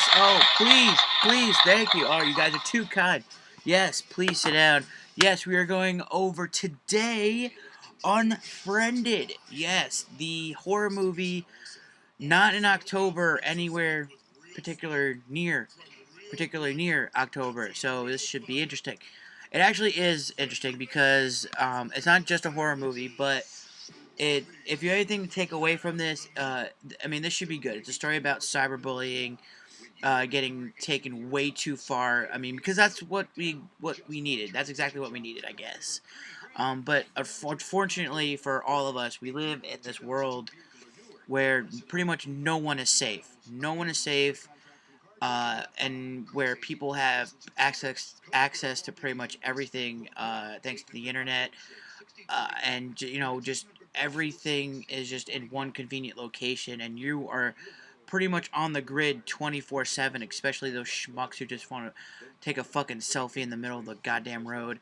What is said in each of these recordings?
Yes. Oh, please, please, thank you. Oh, you guys are too kind. Yes, please sit down. Yes, we are going over today Unfriended. Yes, the horror movie not in October anywhere particularly near October. So this should be interesting. It actually is interesting because it's not just a horror movie, but if you have anything to take away from this, I mean, this should be good. It's a story about cyberbullying, getting taken way too far. I mean, because that's what we needed. That's exactly what we needed, I guess. But unfortunately for all of us, we live in this world where pretty much no one is safe. No one is safe, and where people have access to pretty much everything, thanks to the internet, and just everything is just in one convenient location, and you are pretty much on the grid 24/7, especially those schmucks who just want to take a fucking selfie in the middle of the goddamn road.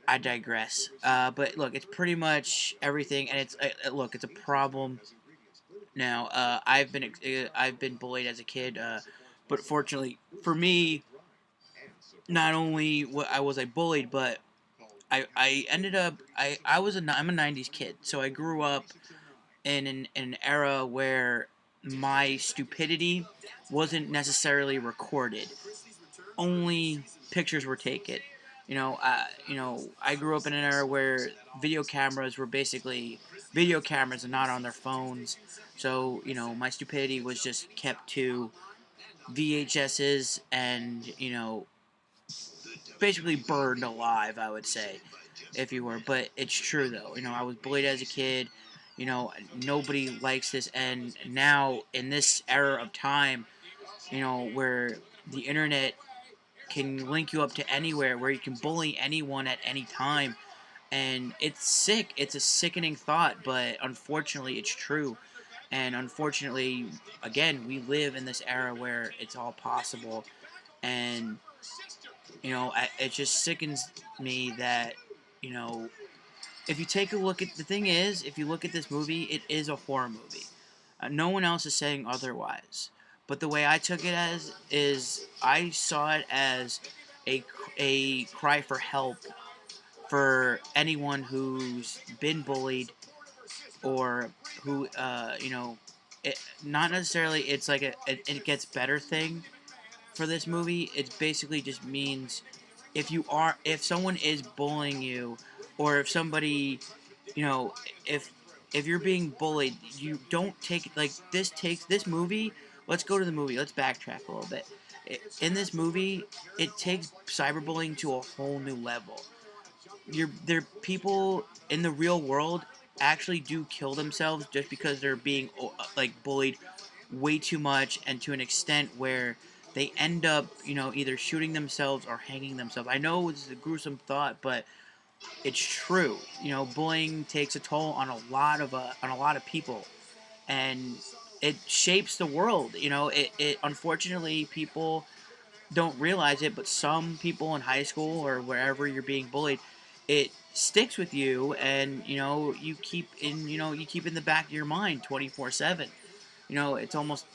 I digress. But look, it's pretty much everything, and look, it's a problem now. I've been bullied as a kid, but fortunately for me, not only I was bullied, but I ended up I'm a '90s kid, so I grew up in an era where my stupidity wasn't necessarily recorded. Only pictures were taken. I grew up in an era where video cameras and not on their phones. So my stupidity was just kept to VHSs and basically burned alive, I would say, if you were. But it's true though. I was bullied as a kid. Nobody likes this, and now in this era of time, where the internet can link you up to anywhere, where you can bully anyone at any time, and it's sick. It's a sickening thought, but unfortunately, it's true. And unfortunately, again, we live in this era where it's all possible, and it just sickens me that you know if you take a look at the thing is, if you look at this movie, it is a horror movie. No one else is saying otherwise. But the way I took it as is, I saw it as a a cry for help for anyone who's been bullied, or who not necessarily it's like it gets better thing for this movie. It basically just means if someone is bullying you, or if somebody, you know, if you're being bullied, you don't take it like this movie. Let's go to the movie. Let's backtrack a little bit. In this movie, it takes cyberbullying to a whole new level. There people in the real world actually do kill themselves just because they're being bullied way too much, and to an extent where they end up either shooting themselves or hanging themselves. I know this is a gruesome thought, but it's true. Bullying takes a toll on a lot of people, and it shapes the world. It unfortunately, people don't realize it, but some people in high school or wherever you're being bullied, it sticks with you, and you keep in the back of your mind 24/7. It's almost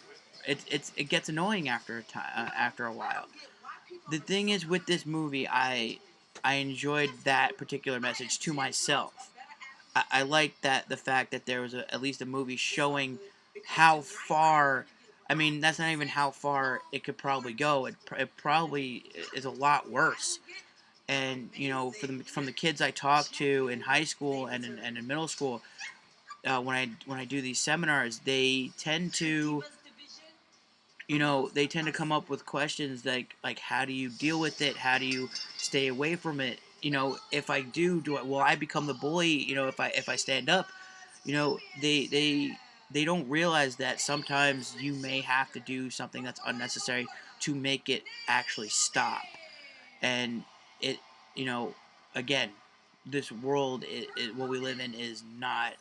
it gets annoying after a time, after a while. The thing is, with this movie, I enjoyed that particular message to myself. I like that the fact that there was at least a movie showing how far. I mean, that's not even how far it could probably go. It probably is a lot worse. And from the kids I talk to in high school and in middle school, when I do these seminars, they tend to come up with questions like how do you deal with it? How do you stay away from it? If I will I become the bully? If I stand up? They don't realize that sometimes you may have to do something that's unnecessary to make it actually stop. And it you know again, this world, what we live in is not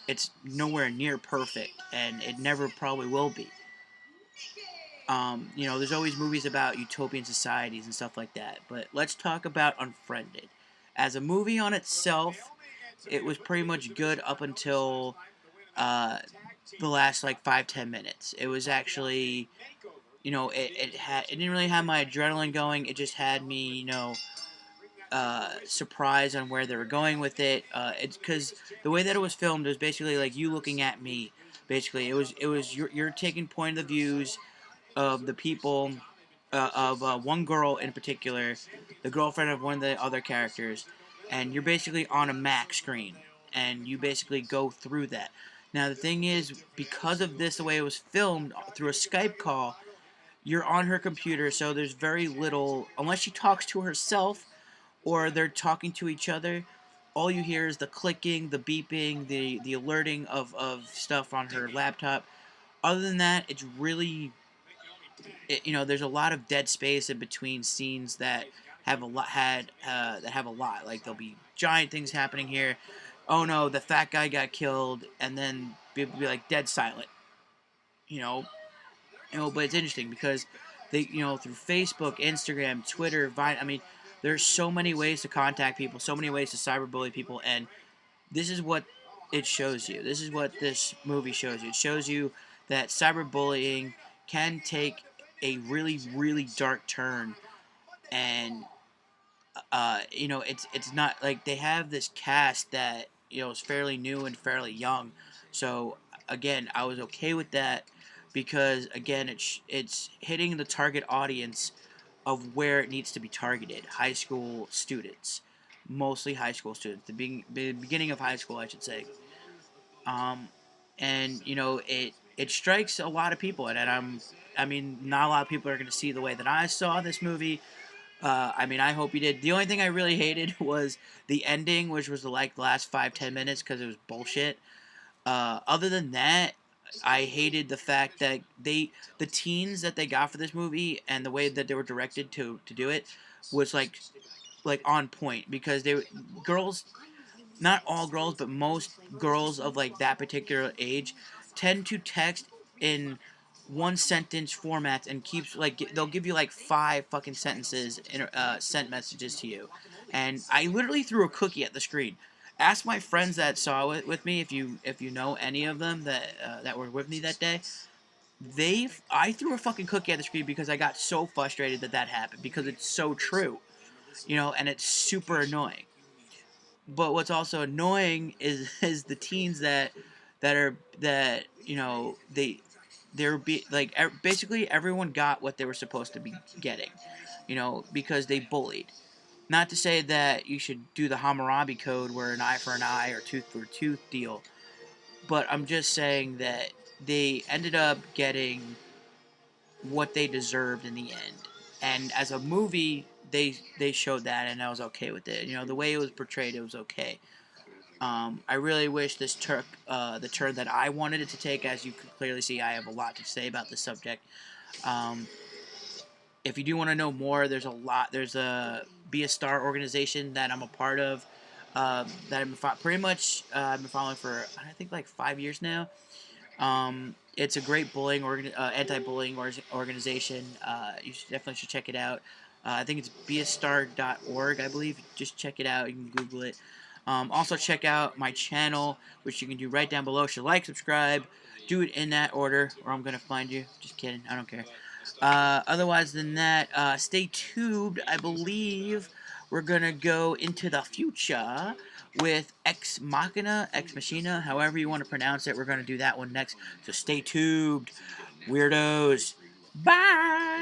it's nowhere near perfect, and it never probably will be. There's always movies about utopian societies and stuff like that, but let's talk about Unfriended. As a movie on itself, it was pretty much good up until uh, the last like 5-10 minutes. It was actually, it didn't really have my adrenaline going. It just had me, surprised on where they were going with it. It's because the way that it was filmed was basically like you looking at me. Basically, it was you're taking point of the views of the people, of one girl in particular, the girlfriend of one of the other characters, and you're basically on a Mac screen, and you basically go through that. Now the thing is, because of this, the way it was filmed through a Skype call, you're on her computer, so there's very little, unless she talks to herself or they're talking to each other. All you hear is the clicking, the beeping, the alerting of stuff on her laptop. Other than that, it's really, there's a lot of dead space in between scenes that have a lot that have a lot. Like there'll be giant things happening here. Oh no, the fat guy got killed, and then be like dead silent. You know, but it's interesting because they, through Facebook, Instagram, Twitter, Vine. I mean, there's so many ways to contact people, so many ways to cyberbully people, and this is what it shows you. This is what this movie shows you. It shows you that cyberbullying can take a really, really dark turn, and it's not like they have this cast that is fairly new and fairly young. So again, I was okay with that because again, it's hitting the target audience of where it needs to be targeted: high school students, mostly high school students, the beginning of high school, I should say. Um, and it strikes a lot of people, and I mean, not a lot of people are going to see the way that I saw this movie. I mean, I hope you did. The only thing I really hated was the ending, which was the last 5-10 minutes because it was bullshit. Other than that, I hated the fact that the teens that they got for this movie and the way that they were directed to do it was like on point because they girls, not all girls, but most girls of like that particular age tend to text in one sentence formats and keeps like they'll give you like 5 fucking sentences in sent messages to you, and I literally threw a cookie at the screen. Ask my friends that saw it with me, if you know any of them that were with me that day. I threw a fucking cookie at the screen because I got so frustrated that happened because it's so true, and it's super annoying. But what's also annoying is the teens that basically everyone got what they were supposed to be getting, because they bullied. Not to say that you should do the Hammurabi Code where an eye for an eye or tooth for a tooth deal, but I'm just saying that they ended up getting what they deserved in the end. And as a movie, they showed that, and I was okay with it. The way it was portrayed, it was okay. I really wish this took the turn that I wanted it to take. As you can clearly see, I have a lot to say about this subject. Um, if you do want to know more, there's a lot. There's a Be a Star organization that I'm a part of. That pretty much I've been following for I think like 5 years now. It's a great anti-bullying organization. You definitely should check it out. I think it's beastar.org, I believe. Just check it out. You can Google it. Also, check out my channel, which you can do right down below. So like, subscribe, do it in that order, or I'm going to find you. Just kidding. I don't care. Otherwise than that, stay tuned. I believe we're going to go into the future with Ex Machina, however you want to pronounce it. We're going to do that one next. So stay tuned, weirdos. Bye!